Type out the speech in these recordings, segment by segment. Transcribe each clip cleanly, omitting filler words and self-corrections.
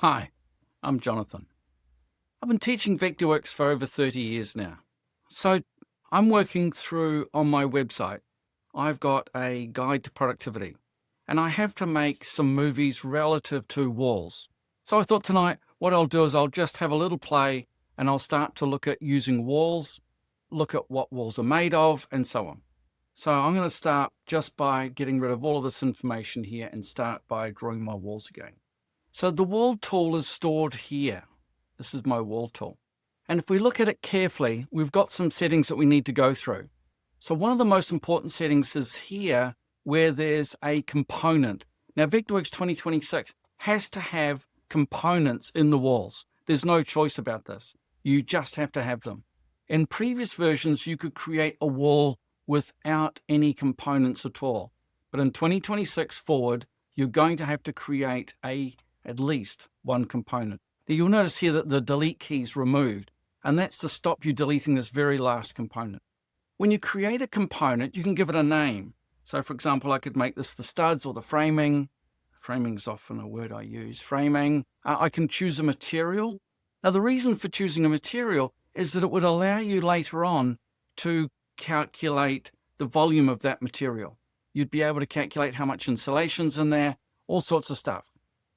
Hi, I'm Jonathan. I've been teaching Vectorworks for over 30 years now. So I'm working through on my website. I've got a guide to productivity, and I have to make some movies relative to walls. So I thought tonight what I'll do is I'll just have a little play and I'll start to look at using walls, look at what walls are made of, and so on. So I'm going to start just by getting rid of all of this information here and start by drawing my walls again. So the wall tool is stored here. This is my wall tool. And if we look at it carefully, we've got some settings that we need to go through. So one of the most important settings is here where there's a component. Now Vectorworks 2026 has to have components in the walls. There's no choice about this. You just have to have them. In previous versions, you could create a wall without any components at all. But in 2026 forward, you're going to have to create at least one component. Now you'll notice here that the delete key is removed, and that's to stop you deleting this very last component. When you create a component, you can give it a name. So for example, I could make this the studs or the framing. Framing is often a word I use, framing. I can choose a material. Now the reason for choosing a material is that it would allow you later on to calculate the volume of that material. You'd be able to calculate how much insulation's in there, all sorts of stuff.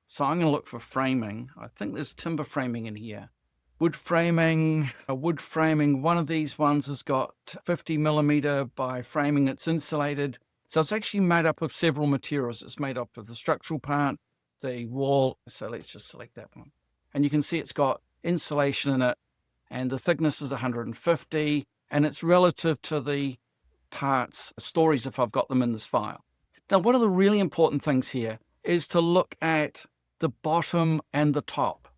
So I'm going to look for framing. I think there's timber framing in here. Wood framing, one of these ones has got 50 millimeter by framing. It's insulated. So it's actually made up of several materials. It's made up of the structural part, the wall. So let's just select that one. And you can see it's got insulation in it, and the thickness is 150, and it's relative to the parts, stories if I've got them in this file. Now, one of the really important things here is to look at the bottom and the top.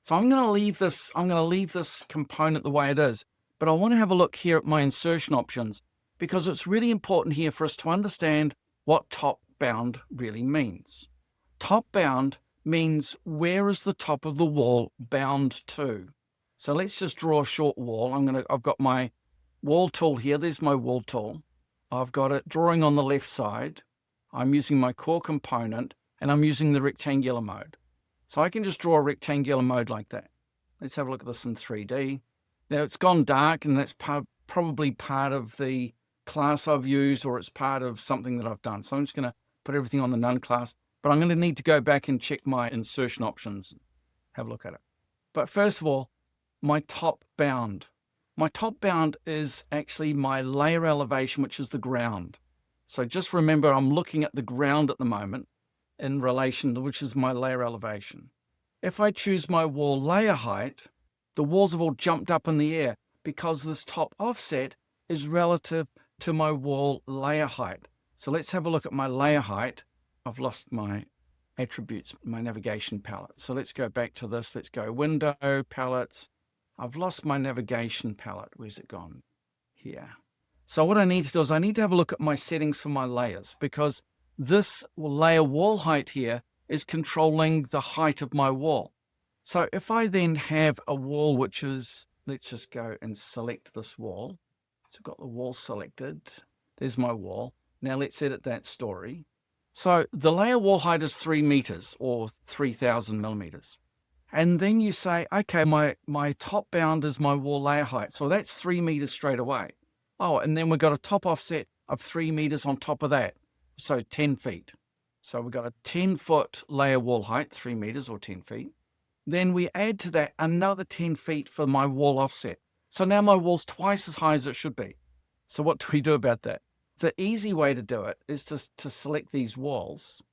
So I'm going to leave this component the way it is, but I want to have a look here at my insertion options because it's really important here for us to understand what top bound really means. Top bound means where is the top of the wall bound to. So let's just draw a short wall. I've got my wall tool here. There's my wall tool. I've got it drawing on the left side. I'm using my core component, and I'm using the rectangular mode. So I can just draw a rectangular mode like that. Let's have a look at this in 3D. Now it's gone dark, and that's probably part of the class I've used, or it's part of something that I've done. So I'm just going to put everything on the none class, but I'm going to need to go back and check my insertion options, have a look at it. But first of all, my top bound. My top bound is actually my layer elevation, which is the ground. So just remember, I'm looking at the ground at the moment in relation to which is my layer elevation. If I choose my wall layer height, the walls have all jumped up in the air because this top offset is relative to my wall layer height. So let's have a look at my layer height. I've lost my attributes, my navigation palette. So let's go back to this. Let's go window, palettes. I've lost my navigation palette. Where's it gone? Here. So what I need to do is I need to have a look at my settings for my layers, because this layer wall height here is controlling the height of my wall. So if I then have a wall which is, let's just go and select this wall. So I've got the wall selected. There's my wall. Now let's edit that story. So the layer wall height is 3 meters or 3,000 millimeters. And then you say, okay, my top bound is my wall layer height. So that's 3 meters straight away. Oh, and then we've got a top offset of 3 meters on top of that. So 10 feet. So we've got a 10-foot layer wall height, 3 meters or 10 feet. Then we add to that another 10 feet for my wall offset. So now my wall's twice as high as it should be. So what do we do about that? The easy way to do it is to select these walls,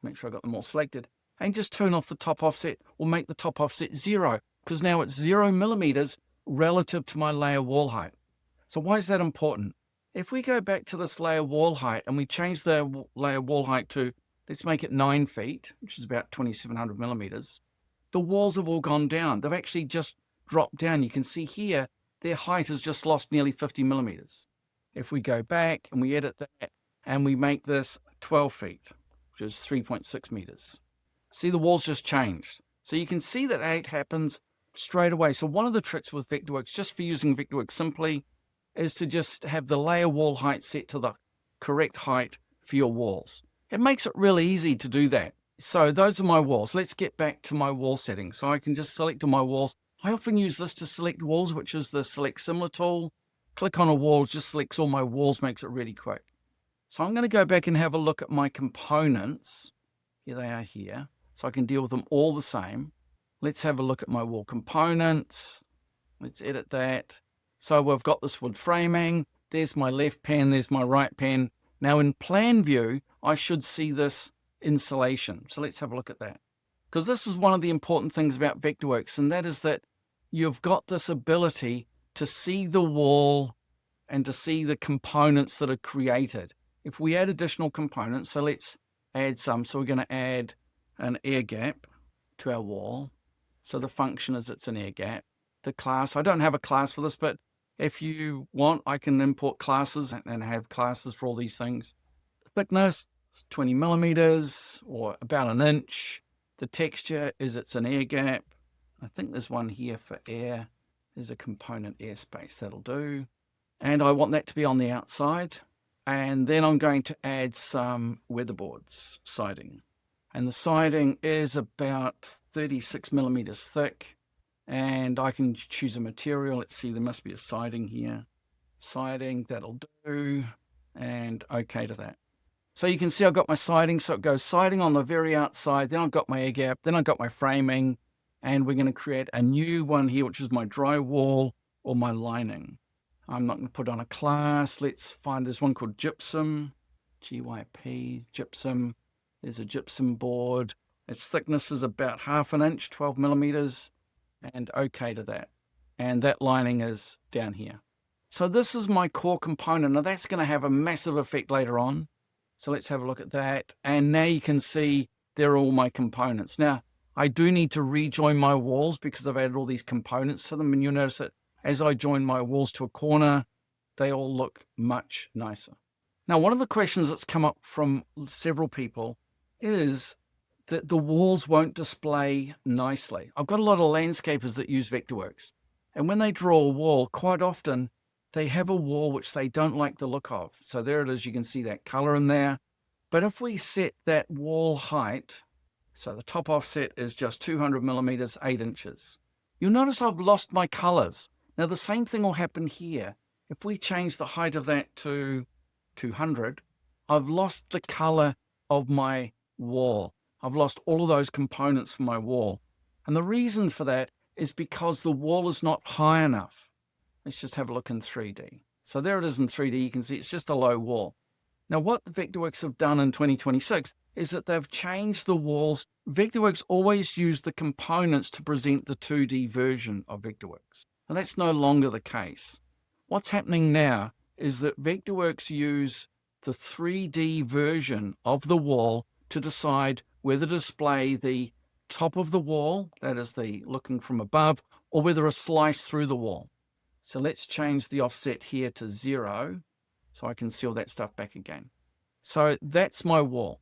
make sure I got them all selected, and just turn off the top offset or make the top offset 0, because now it's 0 millimeters relative to my layer wall height. So why is that important? If we go back to this layer wall height and we change the layer wall height to, let's make it 9 feet, which is about 2,700 millimeters, the walls have all gone down. They've actually just dropped down. You can see here, their height has just lost nearly 50 millimeters. If we go back and we edit that and we make this 12 feet, which is 3.6 meters, see the walls just changed. So you can see that it happens straight away. So one of the tricks with Vectorworks, just for using Vectorworks simply, is to just have the layer wall height set to the correct height for your walls. It makes it really easy to do that. So those are my walls. Let's get back to my wall settings. So I can just select all my walls. I often use this to select walls, which is the select similar tool. Click on a wall, it just selects all my walls, makes it really quick. So I'm going to go back and have a look at my components. Here they are here. So I can deal with them all the same. Let's have a look at my wall components. Let's edit that. So we've got this wood framing. There's my left pen, there's my right pen. Now in plan view, I should see this insulation. So let's have a look at that. Because this is one of the important things about Vectorworks, and that is that you've got this ability to see the wall and to see the components that are created. If we add additional components, so let's add some. So we're going to add an air gap to our wall. So the function is it's an air gap. The class, I don't have a class for this, but if you want, I can import classes and have classes for all these things. Thickness, 20 millimeters or about an inch. The texture is it's an air gap. I think there's one here for air. There's a component airspace, that'll do. And I want that to be on the outside. And then I'm going to add some weatherboards siding. And the siding is about 36 millimeters thick. And I can choose a material. Let's see, there must be a siding here. Siding, that'll do. And okay to that. So you can see I've got my siding. So it goes siding on the very outside. Then I've got my air gap. Then I've got my framing. And we're going to create a new one here, which is my drywall or my lining. I'm not going to put on a class. Let's find this one called gypsum. GYP, gypsum. There's a gypsum board. Its thickness is about 1/2 inch, 12 millimeters. And okay to that. And that lining is down here. So this is my core component. Now that's going to have a massive effect later on. So let's have a look at that. And now you can see they're all my components. Now, I do need to rejoin my walls because I've added all these components to them. And you'll notice that as I join my walls to a corner, they all look much nicer. Now, one of the questions that's come up from several people is that the walls won't display nicely. I've got a lot of landscapers that use Vectorworks. And when they draw a wall, quite often they have a wall which they don't like the look of. So there it is, you can see that color in there. But if we set that wall height, so the top offset is just 200 millimeters, 8 inches. You'll notice I've lost my colors. Now the same thing will happen here. If we change the height of that to 200, I've lost the color of my wall. I've lost all of those components from my wall. And the reason for that is because the wall is not high enough. Let's just have a look in 3D. So there it is in 3D. You can see it's just a low wall. Now what the Vectorworks have done in 2026 is that they've changed the walls. Vectorworks always used the components to present the 2D version of Vectorworks. And that's no longer the case. What's happening now is that Vectorworks use the 3D version of the wall to decide whether to display the top of the wall, that is the looking from above, or whether a slice through the wall. So let's change the offset here to 0 so I can see all that stuff back again. So that's my wall.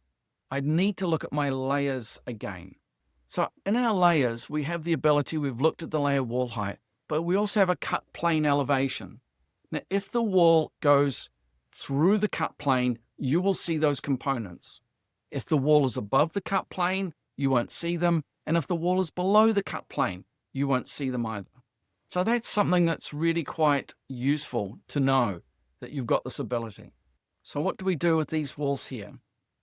I need to look at my layers again. So in our layers, we have the ability, we've looked at the layer wall height, but we also have a cut plane elevation. Now, if the wall goes through the cut plane, you will see those components. If the wall is above the cut plane, you won't see them. And if the wall is below the cut plane, you won't see them either. So that's something that's really quite useful to know that you've got this ability. So what do we do with these walls here?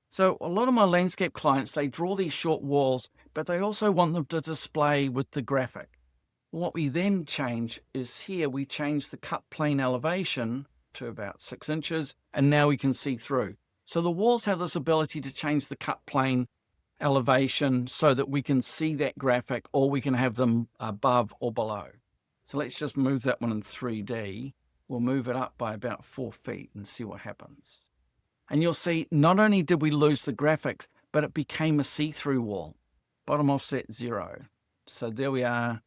So a lot of my landscape clients, they draw these short walls, but they also want them to display with the graphic. What we then change is here, we change the cut plane elevation to about 6 inches, and now we can see through. So the walls have this ability to change the cut plane elevation so that we can see that graphic, or we can have them above or below. So let's just move that one in 3D. We'll move it up by about 4 feet and see what happens. And you'll see not only did we lose the graphics, but it became a see-through wall. Bottom offset 0. So there we are,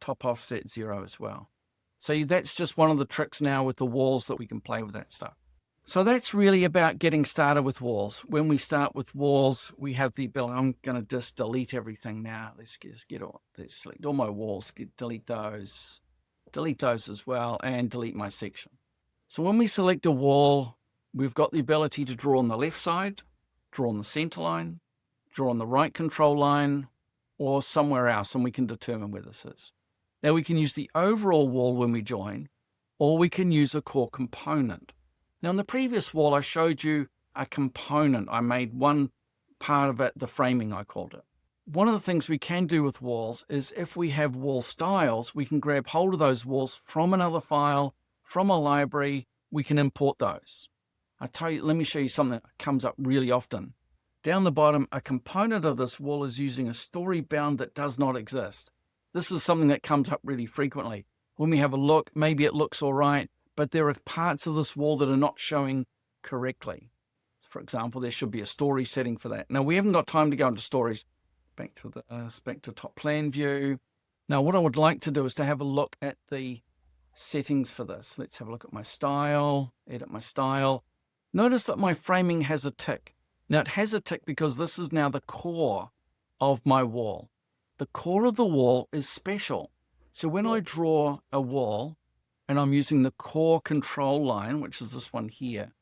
top offset 0 as well. So that's just one of the tricks now with the walls that we can play with that stuff. So that's really about getting started with walls. When we start with walls, we have the ability, I'm going to just delete everything now. Let's select all my walls, delete those as well, and delete my section. So when we select a wall, we've got the ability to draw on the left side, draw on the center line, draw on the right control line or somewhere else, and we can determine where this is. Now we can use the overall wall when we join, or we can use a core component. Now in the previous wall, I showed you a component. I made one part of it, the framing I called it. One of the things we can do with walls is if we have wall styles, we can grab hold of those walls from another file, from a library, we can import those. Let me show you something that comes up really often. Down the bottom, a component of this wall is using a story bound that does not exist. This is something that comes up really frequently. When we have a look, maybe it looks all right, but there are parts of this wall that are not showing correctly. For example, there should be a story setting for that. Now, we haven't got time to go into stories. Back to top plan view. Now, what I would like to do is to have a look at the settings for this. Let's have a look at my style, edit my style. Notice that my framing has a tick. Now, it has a tick because this is now the core of my wall. The core of the wall is special. So when I draw a wall and I'm using the core control line, which is this one here,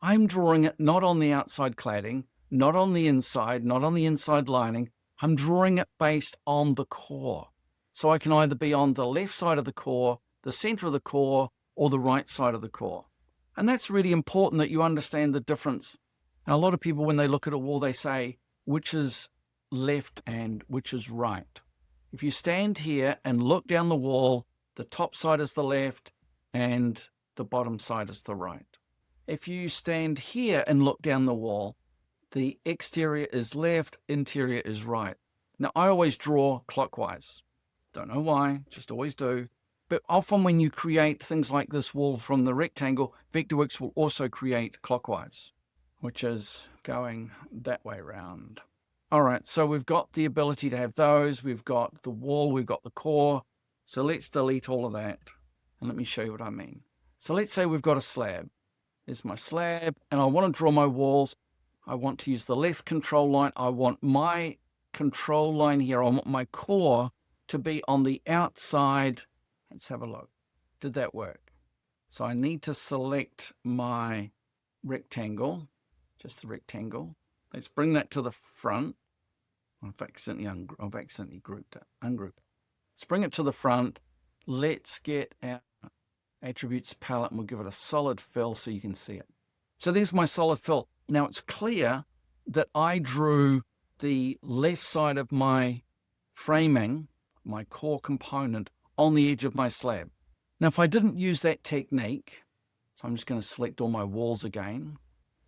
I'm drawing it not on the outside cladding, not on the inside, not on the inside lining. I'm drawing it based on the core. So I can either be on the left side of the core, the center of the core, or the right side of the core. And that's really important that you understand the difference. And a lot of people, when they look at a wall, they say, which is left and which is right. If you stand here and look down the wall, the top side is the left and the bottom side is the right. If you stand here and look down the wall, the exterior is left, interior is right. Now, I always draw clockwise. Don't know why, just always do. But often when you create things like this wall from the rectangle, Vectorworks will also create clockwise, which is going that way around. All right, so we've got the ability to have those. We've got the wall, we've got the core. So let's delete all of that. And let me show you what I mean. So let's say we've got a slab. There's my slab, and I want to draw my walls. I want to use the left control line. I want my control line here. I want my core to be on the outside. Let's have a look. Did that work? So I need to select my rectangle, just the rectangle. Let's bring that to the front. I've accidentally grouped it. Ungroup it. Let's bring it to the front. Let's get our attributes palette and we'll give it a solid fill so you can see it. So there's my solid fill. Now it's clear that I drew the left side of my framing, my core component, on the edge of my slab. Now if I didn't use that technique, so I'm just going to select all my walls again.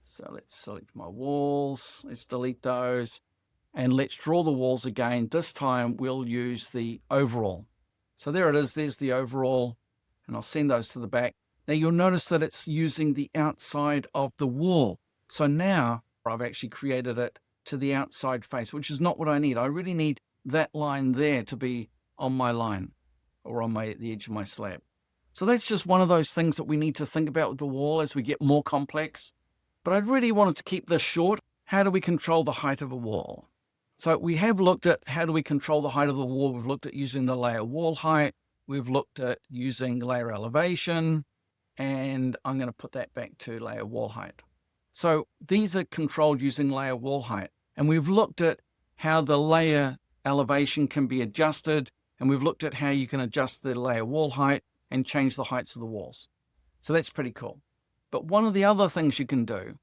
So let's select my walls, let's delete those, and let's draw the walls again. This time we'll use the overall. So there it is, there's the overall, and I'll send those to the back. Now you'll notice that it's using the outside of the wall. So now I've actually created it to the outside face, which is not what I need. I really need that line there to be on my line or on the edge of my slab. So that's just one of those things that we need to think about with the wall as we get more complex. But I really wanted to keep this short. How do we control the height of a wall? So we have looked at how do we control the height of the wall. We've looked at using the layer wall height. We've looked at using layer elevation. And I'm going to put that back to layer wall height. So these are controlled using layer wall height. And we've looked at how the layer elevation can be adjusted. And we've looked at how you can adjust the layer wall height and change the heights of the walls. So that's pretty cool. But one of the other things you can do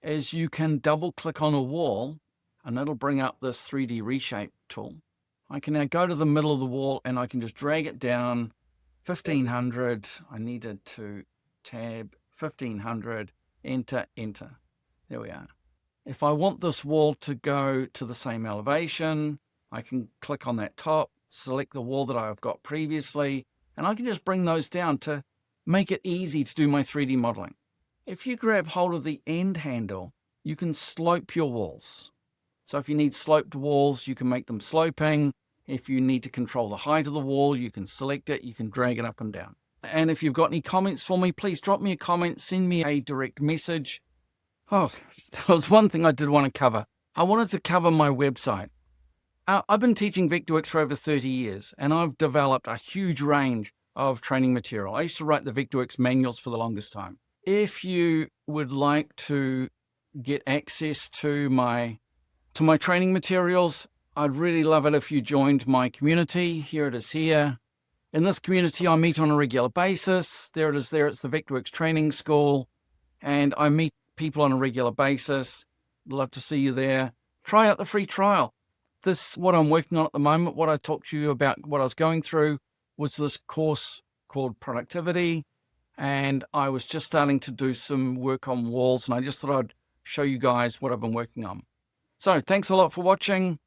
is you can double click on a wall and it'll bring up this 3D reshape tool. I can now go to the middle of the wall and I can just drag it down 1500. I needed to tab 1500, enter, enter. There we are. If I want this wall to go to the same elevation, I can click on that top, select the wall that I've got previously, and I can just bring those down to make it easy to do my 3D modeling. If you grab hold of the end handle, you can slope your walls. So if you need sloped walls, you can make them sloping. If you need to control the height of the wall, you can select it, you can drag it up and down. And if you've got any comments for me, please drop me a comment, send me a direct message. Oh, that was one thing I did want to cover. I wanted to cover my website. I've been teaching Vectorworks for over 30 years, and I've developed a huge range of training material. I used to write the Vectorworks manuals for the longest time. If you would like to get access to my To my training materials, I'd really love it if you joined my community. Here it is here. In this community, I meet on a regular basis. There it is there. It's the Vectorworks Training School. And I meet people on a regular basis. Love to see you there. Try out the free trial. This, what I'm working on at the moment, what I talked to you about, what I was going through, was this course called Productivity. And I was just starting to do some work on walls, and I just thought I'd show you guys what I've been working on. So thanks a lot for watching.